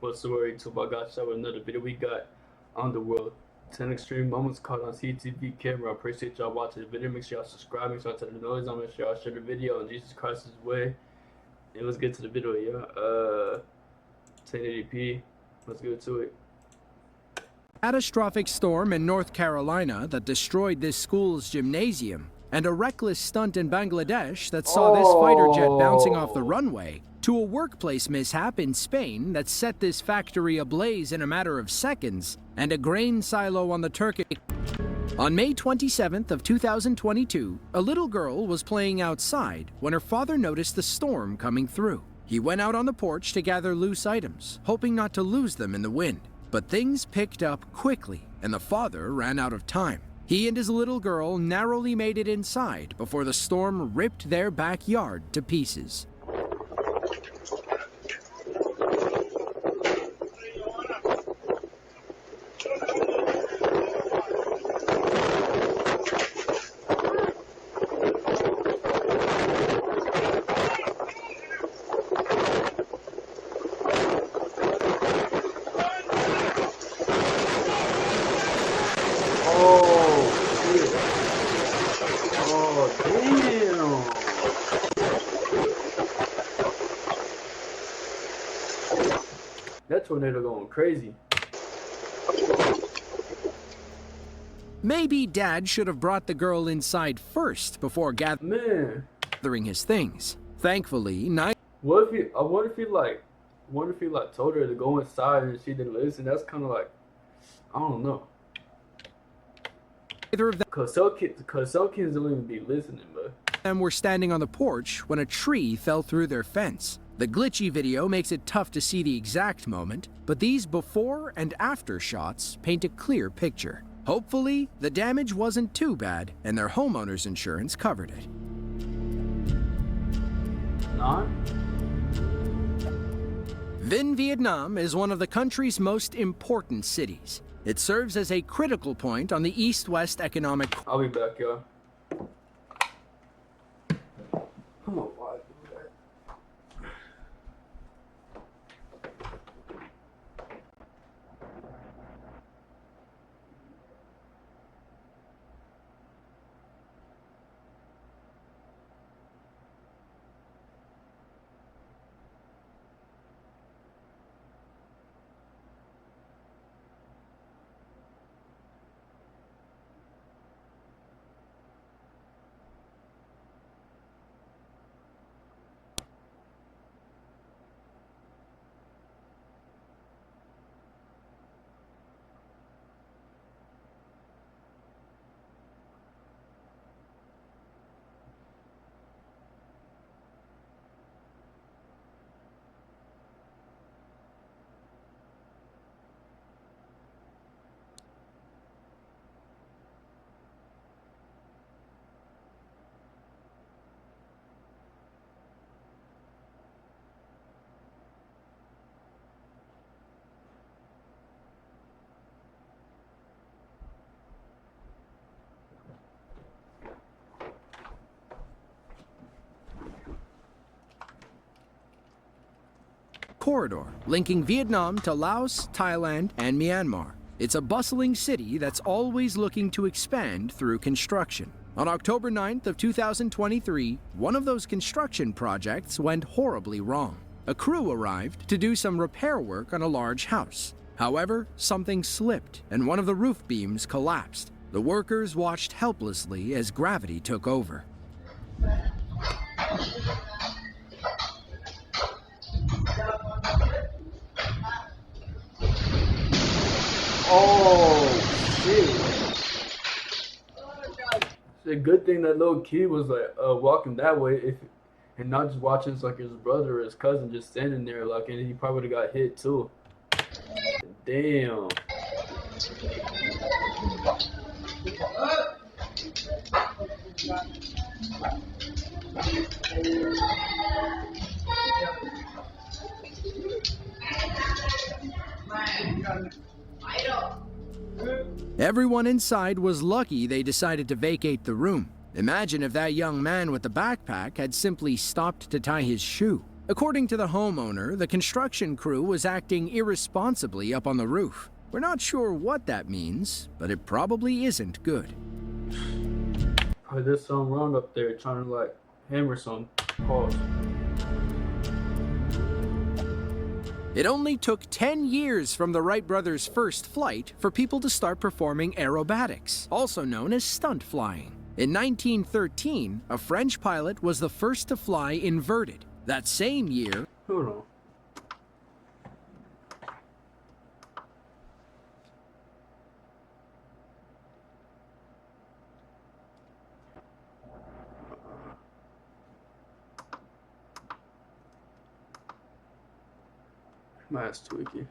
What's the word? YouTube? I got shot with another video. We got on the world 10 extreme moments caught on CCTV camera. I appreciate y'all watching the video. Make sure y'all subscribe. Make sure y'all turn the noise on. Make sure y'all share the video in Jesus Christ's way. And let's get to the video, yeah. 1080p. Let's get to it. Catastrophic storm in North Carolina that destroyed this school's gymnasium, and a reckless stunt in Bangladesh that saw this fighter jet bouncing off the runway, to a workplace mishap in Spain that set this factory ablaze in a matter of seconds, and a grain silo on the Turkish. On May 27th of 2022, a little girl was playing outside when her father noticed the storm coming through. He went out on the porch to gather loose items, hoping not to lose them in the wind. But things picked up quickly, and the father ran out of time. He and his little girl narrowly made it inside before the storm ripped their backyard to pieces. That tornado going crazy. Maybe Dad should have brought the girl inside first before gathering his things. Thankfully, neither. I wonder if he told her to go inside and she didn't listen. That's kind of like, I don't know. Either of them, cause some kids don't even be listening, but them were standing on the porch when a tree fell through their fence. The glitchy video makes it tough to see the exact moment, but these before and after shots paint a clear picture. Hopefully, the damage wasn't too bad and their homeowner's insurance covered it. Vinh, Vietnam is one of the country's most important cities. It serves as a critical point on the east-west economic. I'll be back, y'all. Oh, why do that? Corridor linking Vietnam to Laos, Thailand, and Myanmar. It's a bustling city that's always looking to expand through construction. On October 9th of 2023, one of those construction projects went horribly wrong. A crew arrived to do some repair work on a large house. However, something slipped and one of the roof beams collapsed. The workers watched helplessly as gravity took over. Oh shit! It's a good thing that little kid was like walking that way, and not just watching like his brother or his cousin just standing there, like, and he probably would have got hit too. Damn. Everyone inside was lucky they decided to vacate the room. Imagine if that young man with the backpack had simply stopped to tie his shoe. According to the homeowner, the construction crew was acting irresponsibly up on the roof. We're not sure what that means, but it probably isn't good. Probably there's something wrong up there, trying to like hammer some. Pause. It only took 10 years from the Wright brothers' first flight for people to start performing aerobatics, also known as stunt flying. In 1913, a French pilot was the first to fly inverted. That same year, Hold on. My ass tweaky.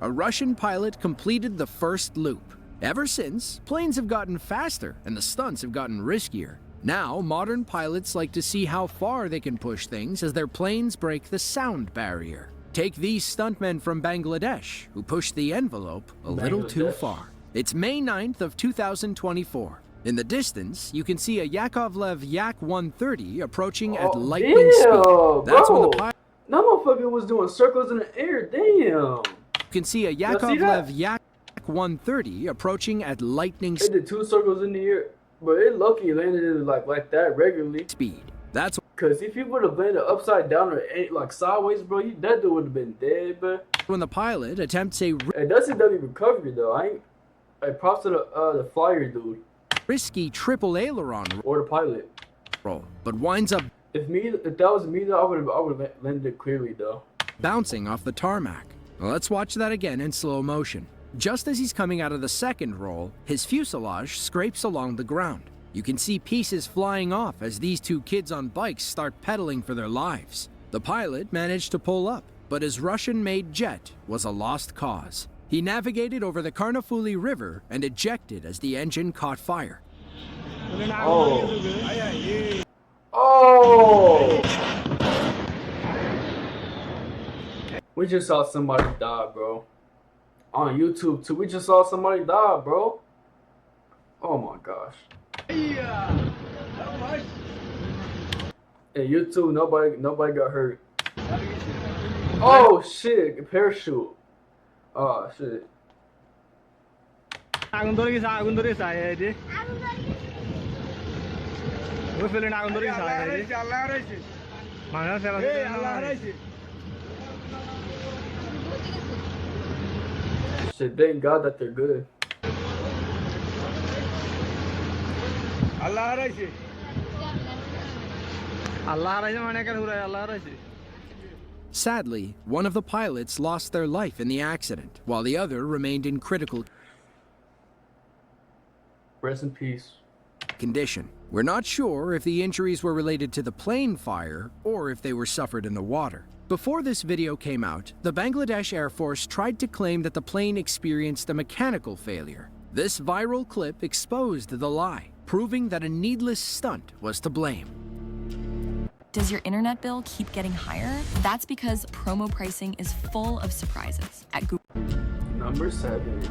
a Russian pilot completed the first loop. Ever since, planes have gotten faster and the stunts have gotten riskier. Now, modern pilots like to see how far they can push things as their planes break the sound barrier. Take these stuntmen from Bangladesh, who pushed the envelope a little too far. It's May 9th of 2024. In the distance, you can see a Yakovlev Yak-130 approaching at lightning speed. That's when the pilot... That motherfucker was doing circles in the air, damn! You can see a Yakovlev Yak-130 approaching at lightning speed. It did 2 circles in the air, but it lucky landed it like that regularly. That's Cause if you would have landed upside down or like sideways, bro, that dude would have been dead, bro. when the pilot attempts a Hey, that's a W recovery though. I props to the flyer dude risky triple aileron or the pilot. roll, but winds up If that was me though, I would have landed it clearly though. bouncing off the tarmac. Well, let's watch that again in slow motion. Just as he's coming out of the second roll, his fuselage scrapes along the ground. You can see pieces flying off as these two kids on bikes start pedaling for their lives. The pilot managed to pull up, but his Russian-made jet was a lost cause. He navigated over the Karnafuli River and ejected as the engine caught fire. Oh! We just saw somebody die, bro. On YouTube too. We just saw somebody die, bro. Oh my gosh. Hey, YouTube, nobody got hurt. Oh shit, parachute. Oh shit. Shit, thank God that they're good. Sadly, one of the pilots lost their life in the accident, while the other remained in critical Rest in peace. condition. We're not sure if the injuries were related to the plane fire or if they were suffered in the water. Before this video came out, the Bangladesh Air Force tried to claim that the plane experienced a mechanical failure. This viral clip exposed the lie, proving that a needless stunt was to blame. Does your internet bill keep getting higher? That's because promo pricing is full of surprises at Google. Number 7.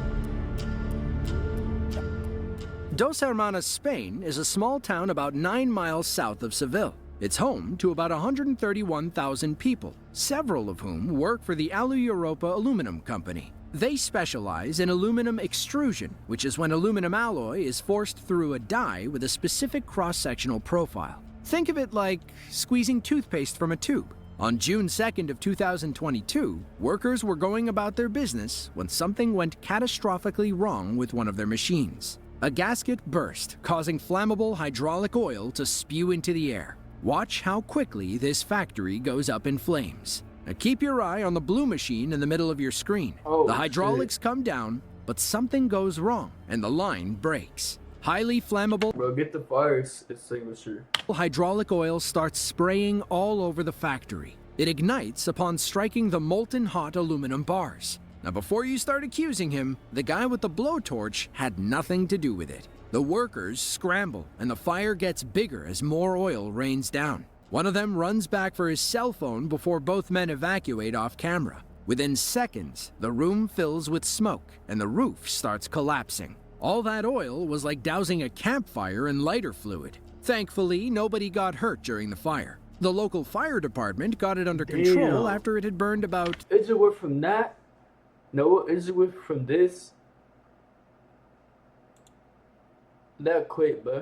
Dos Hermanas, Spain is a small town about 9 miles south of Seville. It's home to about 131,000 people, several of whom work for the Alu Europa Aluminum Company. They specialize in aluminum extrusion, which is when aluminum alloy is forced through a die with a specific cross-sectional profile. Think of it like squeezing toothpaste from a tube. On June 2nd of 2022, workers were going about their business when something went catastrophically wrong with one of their machines. A gasket burst, causing flammable hydraulic oil to spew into the air. Watch how quickly this factory goes up in flames. Now keep your eye on the blue machine in the middle of your screen. Oh, the hydraulics come down, but something goes wrong and the line breaks. Highly flammable Bro, get the fire extinguisher. hydraulic oil starts spraying all over the factory. It ignites upon striking the molten hot aluminum bars. Now before you start accusing him, the guy with the blowtorch had nothing to do with it. The workers scramble and the fire gets bigger as more oil rains down. One of them runs back for his cell phone before both men evacuate off camera. Within seconds, the room fills with smoke and the roof starts collapsing. All that oil was like dousing a campfire in lighter fluid. Thankfully, nobody got hurt during the fire. The local fire department got it under control Damn. after it had burned about... Is it worth from that? No, is it worth from this? That quick, bro.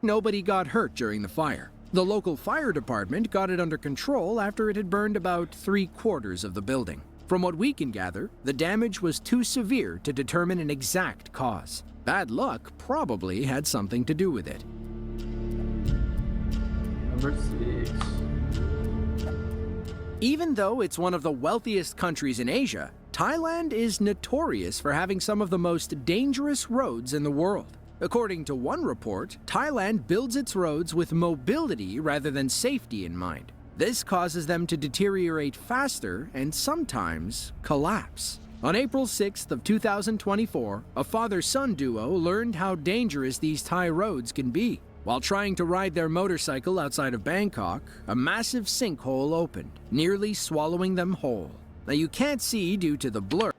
Nobody got hurt during the fire. The local fire department got it under control after it had burned about 3/4 of the building. From what we can gather, the damage was too severe to determine an exact cause. Bad luck probably had something to do with it. Number 6. Even though it's one of the wealthiest countries in Asia, Thailand is notorious for having some of the most dangerous roads in the world. According to one report, Thailand builds its roads with mobility rather than safety in mind. This causes them to deteriorate faster and sometimes collapse. On April 6th of 2024, a father-son duo learned how dangerous these Thai roads can be. While trying to ride their motorcycle outside of Bangkok, a massive sinkhole opened, nearly swallowing them whole. Now you can't see due to the blur,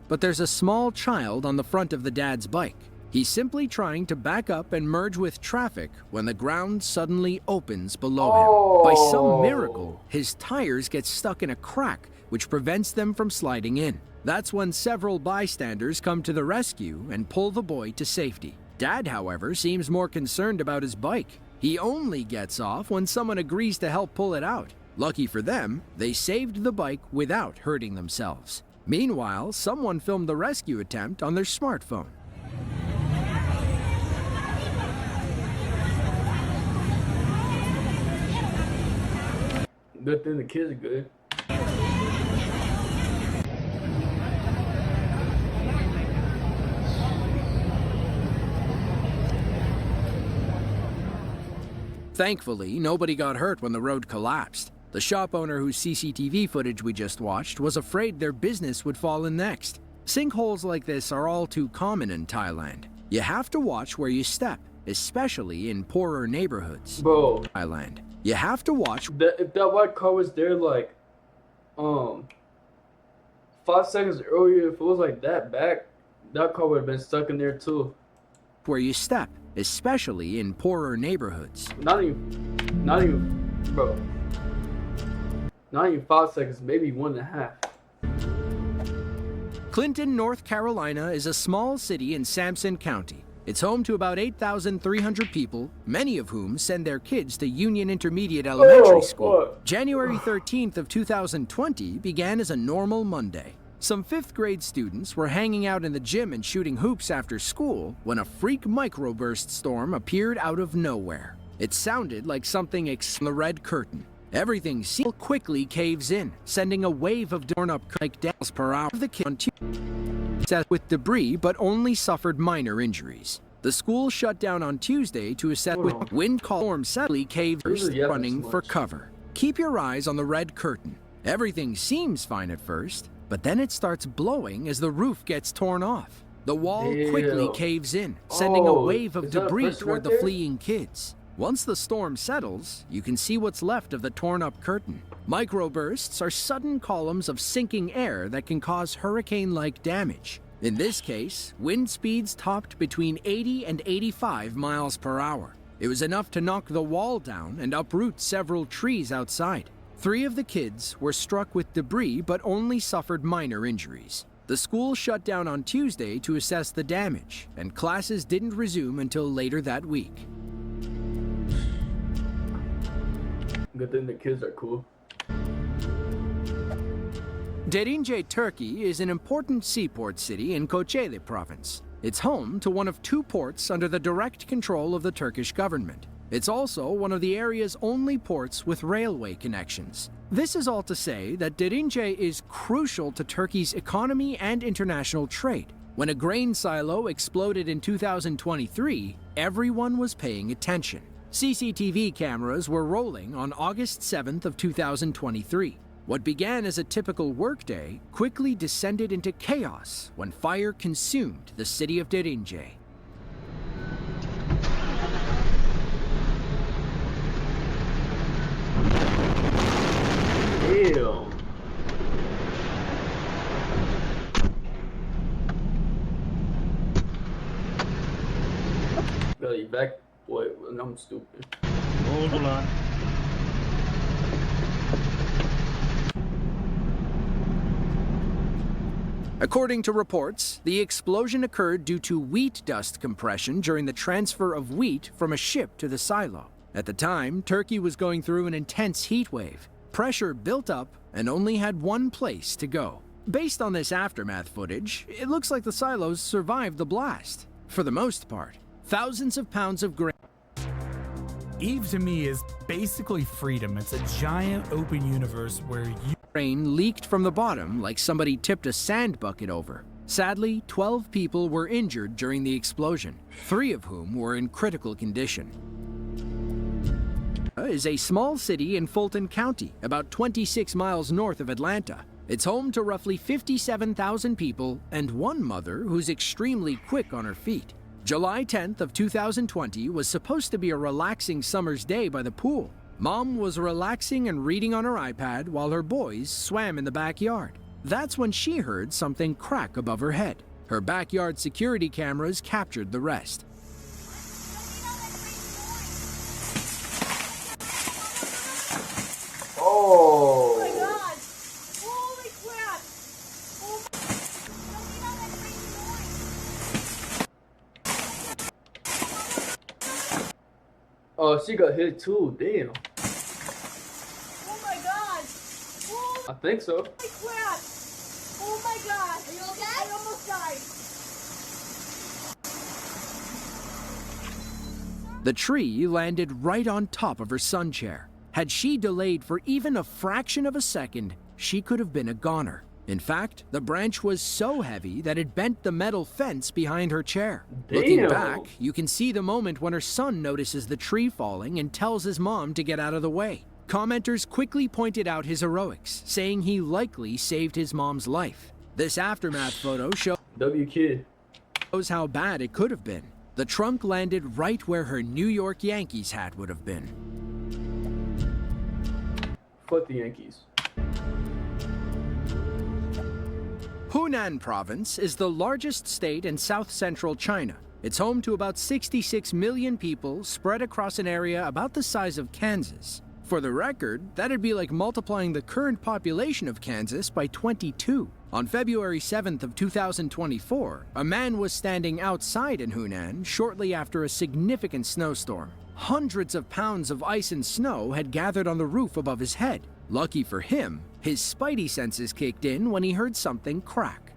but there's a small child on the front of the dad's bike. He's simply trying to back up and merge with traffic when the ground suddenly opens below him. By some miracle, his tires get stuck in a crack, which prevents them from sliding in. That's when several bystanders come to the rescue and pull the boy to safety. Dad, however, seems more concerned about his bike. He only gets off when someone agrees to help pull it out. Lucky for them, they saved the bike without hurting themselves. Meanwhile, someone filmed the rescue attempt on their smartphone. Good thing the kids are good. Thankfully, nobody got hurt when the road collapsed. The shop owner whose CCTV footage we just watched was afraid their business would fall in next. Sinkholes like this are all too common in Thailand. You have to watch where you step, especially in poorer neighborhoods. Bro. Thailand. You have to watch... If that white car was there like 5 seconds earlier, if it was like that back, that car would have been stuck in there too. Where you step, especially in poorer neighborhoods. Not even, bro. Not even 5 seconds, maybe 1.5. Clinton, North Carolina is a small city in Sampson County. It's home to about 8,300 people, many of whom send their kids to Union Intermediate Elementary School. January 13th of 2020 began as a normal Monday. Some 5th grade students were hanging out in the gym and shooting hoops after school when a freak microburst storm appeared out of nowhere. It sounded like something the red curtain. Everything quickly caves in, sending a wave of torn up like miles per hour. The kid with debris, but only suffered minor injuries. The school shut down on Tuesday to assess with wind storm sadly caves running for cover. Keep your eyes on the red curtain. Everything seems fine at first, but then it starts blowing as the roof gets torn off. The wall quickly caves in, sending a wave of debris toward the fleeing kids. Once the storm settles, you can see what's left of the torn-up curtain. Microbursts are sudden columns of sinking air that can cause hurricane-like damage. In this case, wind speeds topped between 80 and 85 miles per hour. It was enough to knock the wall down and uproot several trees outside. 3 of the kids were struck with debris but only suffered minor injuries. The school shut down on Tuesday to assess the damage, and classes didn't resume until later that week. Good thing the kids are cool. Derince, Turkey is an important seaport city in Kocaeli province. It's home to one of 2 ports under the direct control of the Turkish government. It's also one of the area's only ports with railway connections. This is all to say that Derince is crucial to Turkey's economy and international trade. When a grain silo exploded in 2023, everyone was paying attention. CCTV cameras were rolling on August 7th of 2023. What began as a typical workday quickly descended into chaos when fire consumed the city of Derince. Ew. Gotta evac I'm stupid. Hold on. According to reports, the explosion occurred due to wheat dust compression during the transfer of wheat from a ship to the silo. At the time, Turkey was going through an intense heat wave. Pressure built up and only had one place to go. Based on this aftermath footage, it looks like the silos survived the blast. For the most part, thousands of pounds of grain Eve to me is basically freedom. It's a giant open universe where grain leaked from the bottom like somebody tipped a sand bucket over. Sadly, 12 people were injured during the explosion, 3 of whom were in critical condition. Is a small city in Fulton County, about 26 miles north of Atlanta. It's home to roughly 57,000 people and one mother who's extremely quick on her feet. July 10th of 2020 was supposed to be a relaxing summer's day by the pool. Mom was relaxing and reading on her iPad while her boys swam in the backyard. That's when she heard something crack above her head. Her backyard security cameras captured the rest. Oh my God! Holy crap! Oh, she got hit too. Damn. Oh my God! I think so. Holy crap! Oh my God! Are you okay? I almost died. The tree landed right on top of her sun chair. Had she delayed for even a fraction of a second, she could have been a goner. In fact, the branch was so heavy that it bent the metal fence behind her chair. Damn. Looking back, you can see the moment when her son notices the tree falling and tells his mom to get out of the way. Commenters quickly pointed out his heroics, saying he likely saved his mom's life. This aftermath photo W kid. shows how bad it could have been. The trunk landed right where her New York Yankees hat would have been. Fuck the Yankees. Hunan Province is the largest state in south-central China. It's home to about 66 million people spread across an area about the size of Kansas. For the record, that'd be like multiplying the current population of Kansas by 22. On February 7th of 2024, a man was standing outside in Hunan shortly after a significant snowstorm. Hundreds of pounds of ice and snow had gathered on the roof above his head. Lucky for him, his spidey senses kicked in when he heard something crack.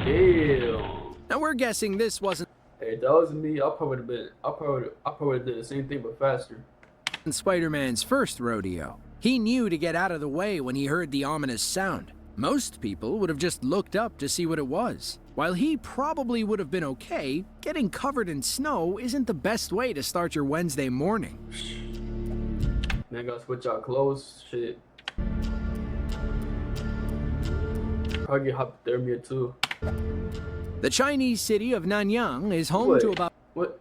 Damn. Now we're guessing this wasn't Hey, if that was me, I probably would did the same thing but faster. Spider-Man's first rodeo. He knew to get out of the way when he heard the ominous sound. Most people would have just looked up to see what it was. While he probably would have been okay, getting covered in snow isn't the best way to start your Wednesday morning. Man, gotta switch out clothes. Shit. Probably get hypothermia too. The Chinese city of Nanyang is home to about What?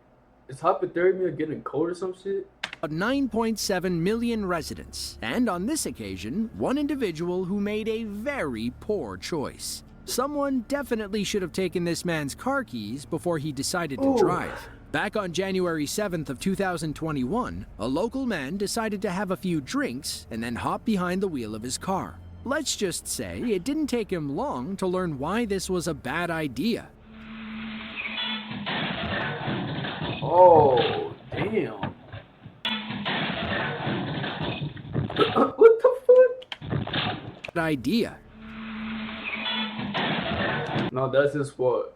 Is hypothermia getting cold or some shit? 9.7 million residents, and on this occasion, one individual who made a very poor choice. Someone definitely should have taken this man's car keys before he decided to drive. Back on January 7th of 2021, a local man decided to have a few drinks and then hop behind the wheel of his car. Let's just say it didn't take him long to learn why this was a bad idea. Oh, damn. What the fuck? Idea. No, that's his fault.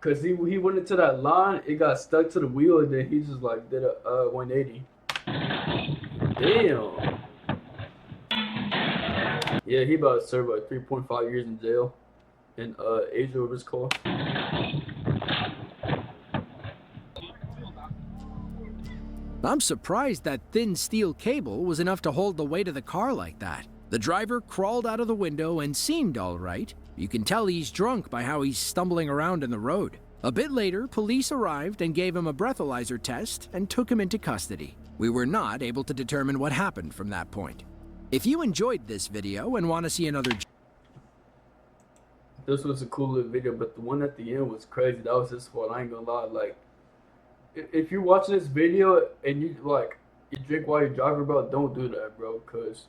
Cause he went into that line, it got stuck to the wheel, and then he just like did a 180. Damn. Yeah, he about to serve like 3.5 years in jail in Asia, whatever it's called. I'm surprised that thin steel cable was enough to hold the weight of the car like that. The driver crawled out of the window and seemed all right. You can tell he's drunk by how he's stumbling around in the road. A bit later, police arrived and gave him a breathalyzer test and took him into custody. We were not able to determine what happened from that point. If you enjoyed this video and want to see another... This was a cool little video, but the one at the end was crazy. That was his fault. I ain't gonna lie. Like, if you're watching this video and you drink while you're driving, bro, don't do that, bro, cause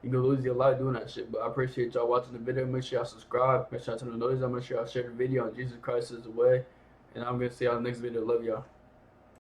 you're gonna lose your life doing that shit. But I appreciate y'all watching the video. Make sure y'all subscribe. Make sure y'all turn on the notifications. Make sure y'all share the video. And Jesus Christ is the way. And I'm gonna see y'all in the next video. Love y'all.